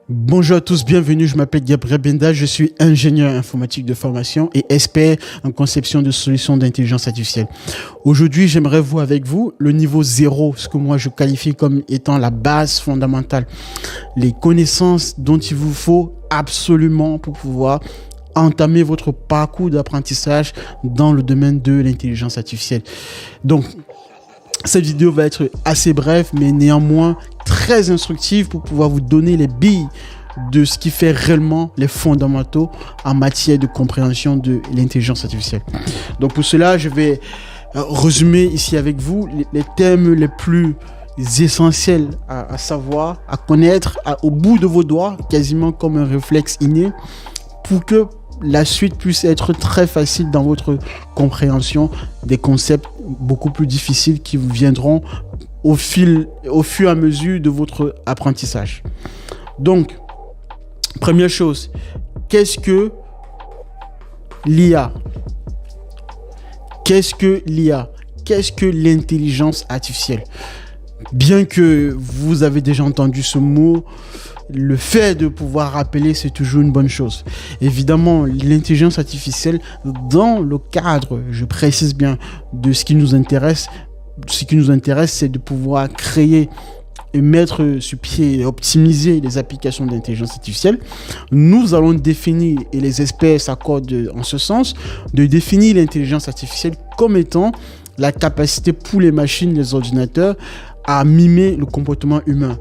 Bonjour à tous, bienvenue, je m'appelle Gabriel Benda, je suis ingénieur informatique de formation et expert en conception de solutions d'intelligence artificielle. Aujourd'hui, j'aimerais voir avec vous le niveau 0, ce que moi je qualifie comme étant la base fondamentale, les connaissances dont il vous faut absolument pour pouvoir entamer votre parcours d'apprentissage dans le domaine de l'intelligence artificielle. Donc, cette vidéo va être assez brève, mais néanmoins très instructive pour pouvoir vous donner les billes de ce qui fait réellement les fondamentaux en matière de compréhension de l'intelligence artificielle. Donc pour cela, je vais résumer ici avec vous les thèmes les plus essentiels à savoir, à connaître au bout de vos doigts, quasiment comme un réflexe inné, pour que la suite puisse être très facile dans votre compréhension des concepts beaucoup plus difficiles qui vous viendront au fur et à mesure de votre apprentissage. Donc, première chose, qu'est-ce que l'IA? Qu'est-ce que l'IA? Qu'est-ce que l'intelligence artificielle? Bien que vous avez déjà entendu ce mot, le fait de pouvoir rappeler, c'est toujours une bonne chose. Évidemment, l'intelligence artificielle, dans le cadre, je précise bien, de ce qui nous intéresse, c'est de pouvoir créer et mettre sur pied et optimiser les applications d'intelligence artificielle. Nous allons définir, et les experts s'accordent en ce sens, de définir l'intelligence artificielle comme étant la capacité pour les machines, les ordinateurs, à mimer le comportement humain.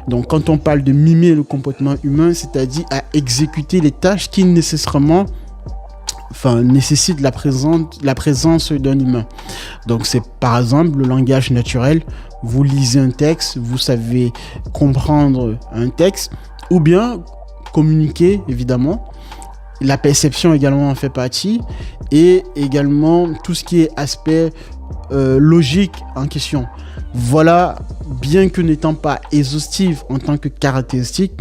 Donc, quand on parle de mimer le comportement humain, c'est-à-dire à exécuter les tâches qui nécessitent la présence d'un humain. Donc, c'est par exemple le langage naturel. Vous lisez un texte, vous savez comprendre un texte, ou bien communiquer, évidemment. La perception également en fait partie, et également tout ce qui est aspect logique en question. Voilà, bien que n'étant pas exhaustive en tant que caractéristique,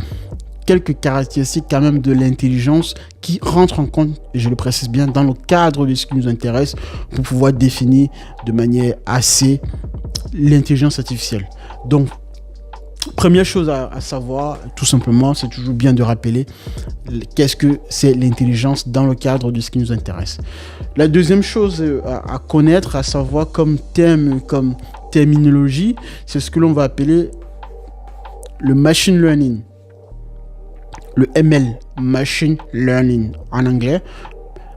quelques caractéristiques quand même de l'intelligence qui rentrent en compte, et je le précise bien, dans le cadre de ce qui nous intéresse pour pouvoir définir de manière assez l'intelligence artificielle. Donc, première chose à savoir, tout simplement, c'est toujours bien de rappeler qu'est-ce que c'est l'intelligence dans le cadre de ce qui nous intéresse. La deuxième chose à connaître, à savoir comme thème, comme terminologie, c'est ce que l'on va appeler le machine learning. Le ML, machine learning en anglais.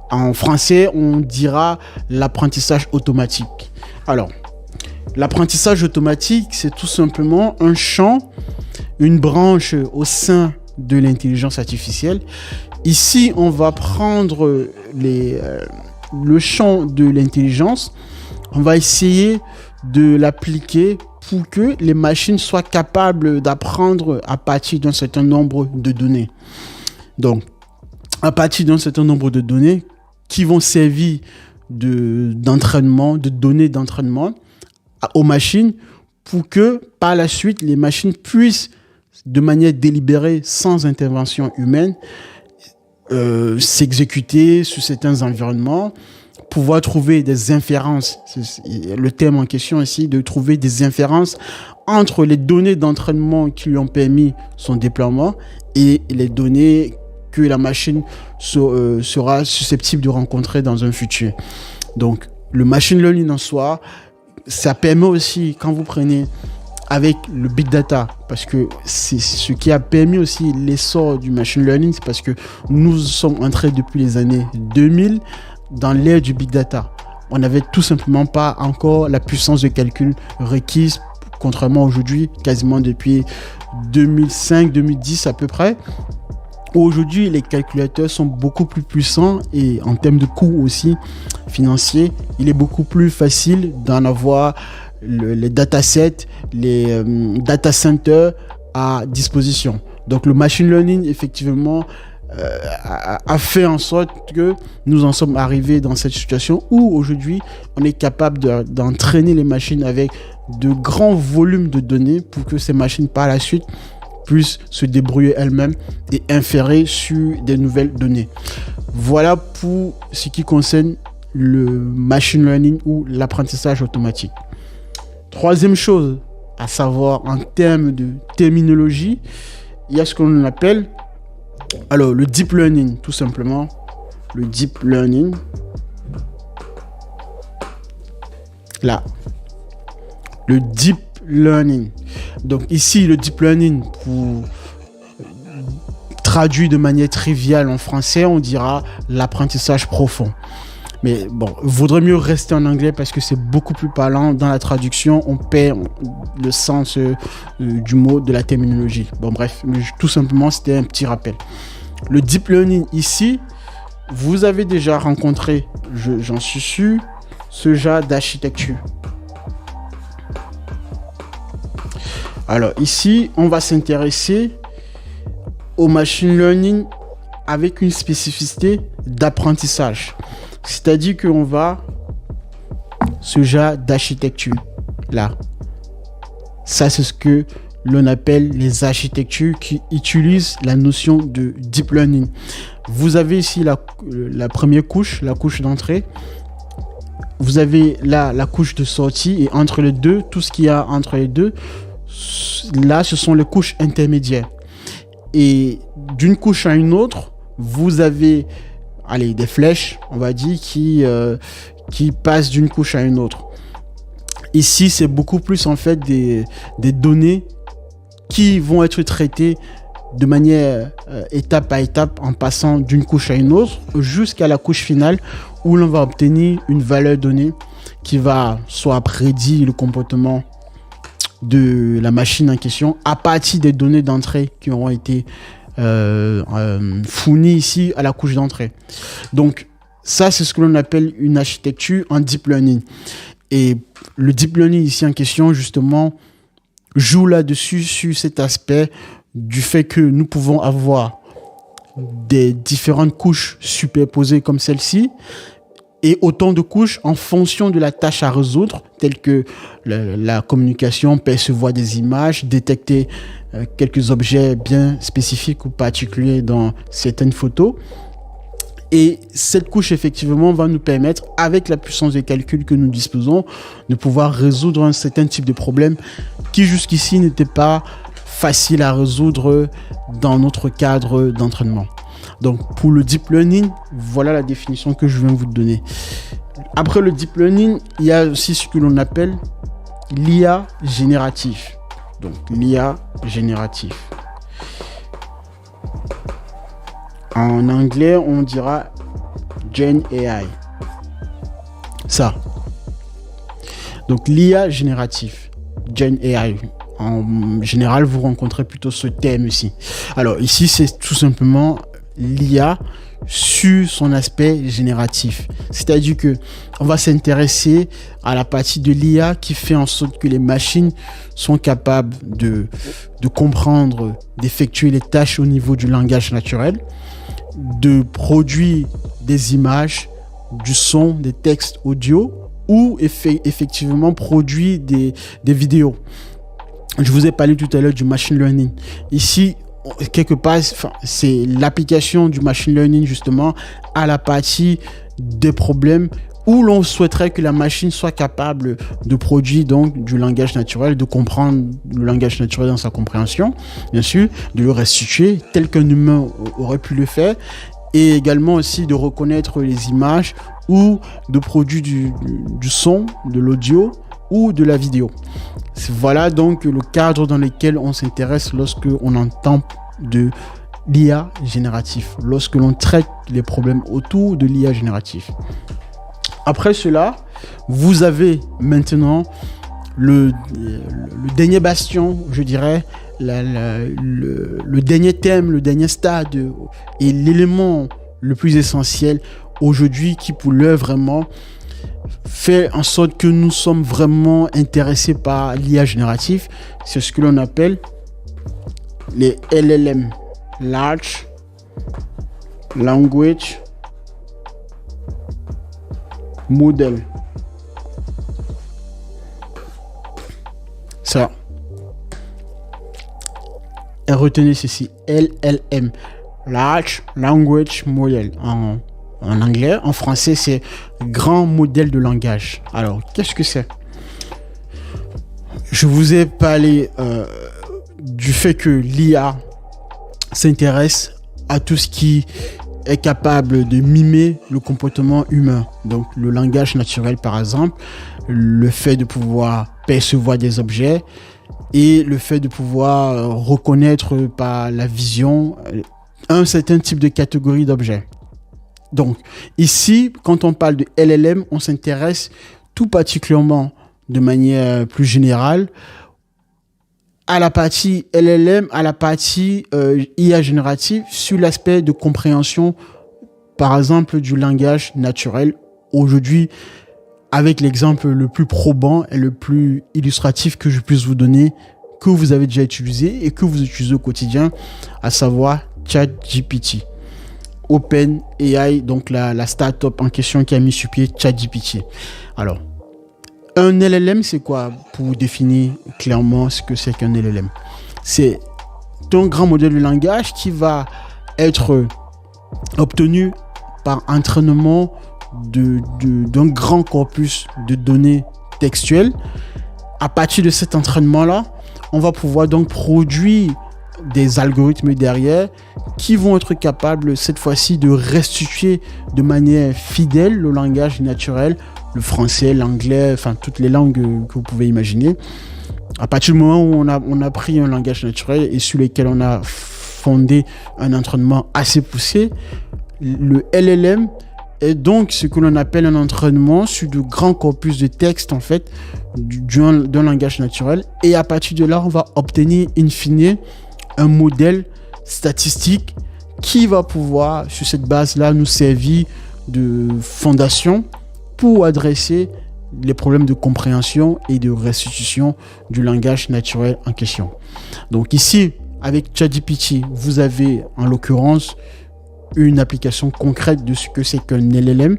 En français, on dira l'apprentissage automatique. Alors, l'apprentissage automatique, c'est tout simplement un champ, une branche au sein de l'intelligence artificielle. Ici, on va prendre le champ de l'intelligence, on va essayer de l'appliquer pour que les machines soient capables d'apprendre à partir d'un certain nombre de données. Donc, à partir d'un certain nombre de données qui vont servir d'entraînement, de données d'entraînement aux machines pour que par la suite les machines puissent de manière délibérée, sans intervention humaine, s'exécuter sur certains environnements, pouvoir trouver des inférences. C'est le thème en question ici, de trouver des inférences entre les données d'entraînement qui lui ont permis son déploiement et les données que la machine sera susceptible de rencontrer dans un futur. Donc, le machine learning en soi, ça permet aussi, quand vous prenez avec le big data, parce que c'est ce qui a permis aussi l'essor du machine learning, c'est parce que nous sommes entrés depuis les années 2000 dans l'ère du big data. On n'avait tout simplement pas encore la puissance de calcul requise, contrairement aujourd'hui, quasiment depuis 2005-2010 à peu près. Aujourd'hui, les calculateurs sont beaucoup plus puissants et en termes de coûts aussi financiers, il est beaucoup plus facile d'en avoir les datasets, les data centers à disposition. Donc le machine learning, effectivement, a fait en sorte que nous en sommes arrivés dans cette situation où aujourd'hui, on est capable d'entraîner les machines avec de grands volumes de données pour que ces machines, par la suite, puissent se débrouiller elles-mêmes et inférer sur des nouvelles données. Voilà pour ce qui concerne le machine learning ou l'apprentissage automatique. Troisième chose à savoir en termes de terminologie, il y a ce qu'on appelle alors le deep learning, tout simplement. Le deep learning. Là. Le deep learning. Donc ici, le deep learning, pour traduit de manière triviale en français, on dira l'apprentissage profond. Mais bon, il vaudrait mieux rester en anglais parce que c'est beaucoup plus parlant. Dans la traduction, on perd le sens du mot, de la terminologie. Bon, bref, tout simplement, c'était un petit rappel. Le deep learning ici, vous avez déjà rencontré, j'en suis sûr, ce genre d'architecture. Alors ici, on va s'intéresser au machine learning avec une spécificité d'apprentissage. C'est-à-dire qu'on va ce genre d'architecture là. Ça, c'est ce que l'on appelle les architectures qui utilisent la notion de deep learning. Vous avez ici la première couche, la couche d'entrée. Vous avez là la couche de sortie et entre les deux, tout ce qu'il y a entre les deux, là, ce sont les couches intermédiaires. Et d'une couche à une autre, vous avez des flèches, on va dire, qui passent d'une couche à une autre. Ici, c'est beaucoup plus en fait des données qui vont être traitées de manière étape à étape en passant d'une couche à une autre jusqu'à la couche finale où l'on va obtenir une valeur donnée qui va soit prédire le comportement de la machine en question à partir des données d'entrée qui auront été fournies ici à la couche d'entrée. Donc ça, c'est ce que l'on appelle une architecture en deep learning. Et le deep learning ici en question, justement, joue là-dessus sur cet aspect du fait que nous pouvons avoir des différentes couches superposées comme celle-ci et autant de couches en fonction de la tâche à résoudre, telle que la communication, percevoir des images, détecter quelques objets bien spécifiques ou particuliers dans certaines photos. Et cette couche, effectivement, va nous permettre, avec la puissance de calcul que nous disposons, de pouvoir résoudre un certain type de problème qui jusqu'ici n'était pas facile à résoudre dans notre cadre d'entraînement. Donc, pour le deep learning, voilà la définition que je viens de vous donner. Après le deep learning, il y a aussi ce que l'on appelle l'IA génératif. Donc, l'IA génératif. En anglais, on dira Gen AI. Ça. Donc, l'IA génératif. Gen AI. En général, vous rencontrez plutôt ce terme ici. Alors, ici, c'est tout simplement l'IA sur son aspect génératif. C'est-à-dire que on va s'intéresser à la partie de l'IA qui fait en sorte que les machines sont capables de comprendre, d'effectuer les tâches au niveau du langage naturel, de produire des images, du son, des textes audio ou effectivement produire des vidéos. Je vous ai parlé tout à l'heure du machine learning. Ici, quelque part, c'est l'application du machine learning justement à la partie des problèmes où l'on souhaiterait que la machine soit capable de produire donc du langage naturel, de comprendre le langage naturel dans sa compréhension, bien sûr, de le restituer tel qu'un humain aurait pu le faire, et également aussi de reconnaître les images ou de produire du son, de l'audio ou de la vidéo. Voilà donc le cadre dans lequel on s'intéresse lorsque on entend de l'IA génératif, lorsque l'on traite les problèmes autour de l'IA génératif. Après cela, vous avez maintenant le dernier bastion, je dirais, le dernier thème, le dernier stade et l'élément le plus essentiel aujourd'hui qui pour l'heure vraiment fait en sorte que nous sommes vraiment intéressés par l'IA génératif. C'est ce que l'on appelle les LLM, Large Language Model. Ça. Et retenez ceci, LLM, Large Language Model. En anglais, en français, c'est grand modèle de langage. Alors, qu'est-ce que c'est? Je vous ai parlé du fait que l'IA s'intéresse à tout ce qui est capable de mimer le comportement humain. Donc le langage naturel par exemple, le fait de pouvoir percevoir des objets et le fait de pouvoir reconnaître par la vision un certain type de catégorie d'objets. Donc ici, quand on parle de LLM, on s'intéresse tout particulièrement de manière plus générale à la partie LLM, à la partie IA générative sur l'aspect de compréhension, par exemple, du langage naturel. Aujourd'hui, avec l'exemple le plus probant et le plus illustratif que je puisse vous donner, que vous avez déjà utilisé et que vous utilisez au quotidien, à savoir ChatGPT. OpenAI, donc la start-up en question qui a mis sur pied ChatGPT. Alors, un LLM, c'est quoi? Pour définir clairement ce que c'est qu'un LLM. C'est un grand modèle de langage qui va être obtenu par entraînement d'un grand corpus de données textuelles. À partir de cet entraînement-là, on va pouvoir donc produire des algorithmes derrière qui vont être capables cette fois-ci de restituer de manière fidèle le langage naturel, le français, l'anglais, enfin toutes les langues que vous pouvez imaginer. À partir du moment où on a pris un langage naturel et sur lequel on a fondé un entraînement assez poussé, le LLM est donc ce que l'on appelle un entraînement sur de grands corpus de texte en fait d'un langage naturel, et à partir de là on va obtenir in fine un modèle statistique qui va pouvoir sur cette base là nous servir de fondation pour adresser les problèmes de compréhension et de restitution du langage naturel en question. Donc ici, avec ChatGPT, vous avez en l'occurrence une application concrète de ce que c'est qu'un LLM.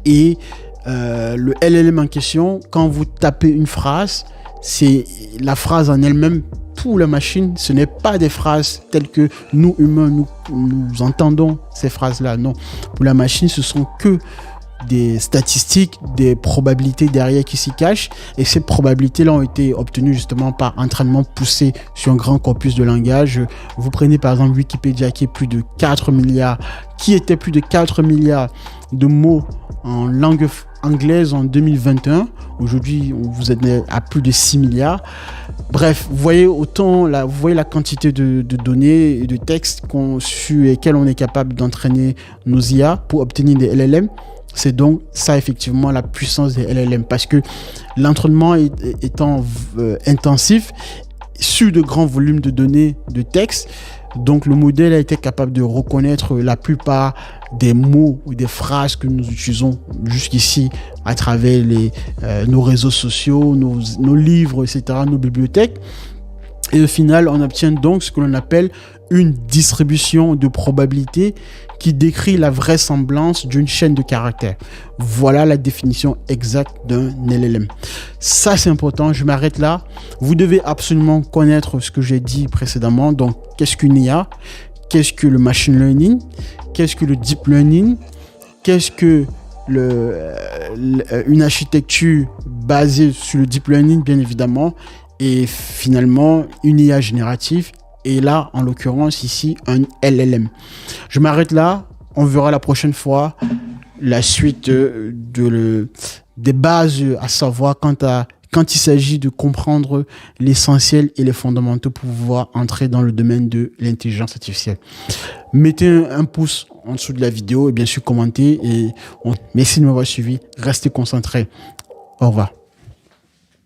Et le LLM en question, quand vous tapez une phrase, c'est la phrase en elle-même. Pour la machine, ce n'est pas des phrases telles que nous, humains, nous entendons ces phrases-là. Non, pour la machine, ce sont que des statistiques, des probabilités derrière qui s'y cachent, et ces probabilités-là ont été obtenues justement par entraînement poussé sur un grand corpus de langage. Vous prenez par exemple Wikipédia qui est plus de 4 milliards, qui était plus de 4 milliards de mots en langue anglaise en 2021. Aujourd'hui, vous êtes à plus de 6 milliards. Bref, vous voyez la quantité de données et de textes sur lesquels on est capable d'entraîner nos IA pour obtenir des LLM. C'est donc ça effectivement la puissance des LLM, parce que l'entraînement étant intensif sur de grands volumes de données de texte, donc le modèle a été capable de reconnaître la plupart des mots ou des phrases que nous utilisons jusqu'ici à travers nos réseaux sociaux, nos livres, etc., nos bibliothèques. Et au final, on obtient donc ce que l'on appelle une distribution de probabilité qui décrit la vraisemblance d'une chaîne de caractères. Voilà la définition exacte d'un LLM. Ça, c'est important. Je m'arrête là. Vous devez absolument connaître ce que j'ai dit précédemment. Donc, qu'est-ce qu'une IA? Qu'est-ce que le machine learning? Qu'est-ce que le deep learning? Qu'est-ce que une architecture basée sur le deep learning, bien évidemment, et finalement une IA générative, et là en l'occurrence ici un LLM. Je m'arrête là, on verra la prochaine fois la suite des bases à savoir quand il s'agit de comprendre l'essentiel et les fondamentaux pour pouvoir entrer dans le domaine de l'intelligence artificielle. Mettez un pouce en dessous de la vidéo et bien sûr commentez, et merci de m'avoir suivi, restez concentrés. Au revoir.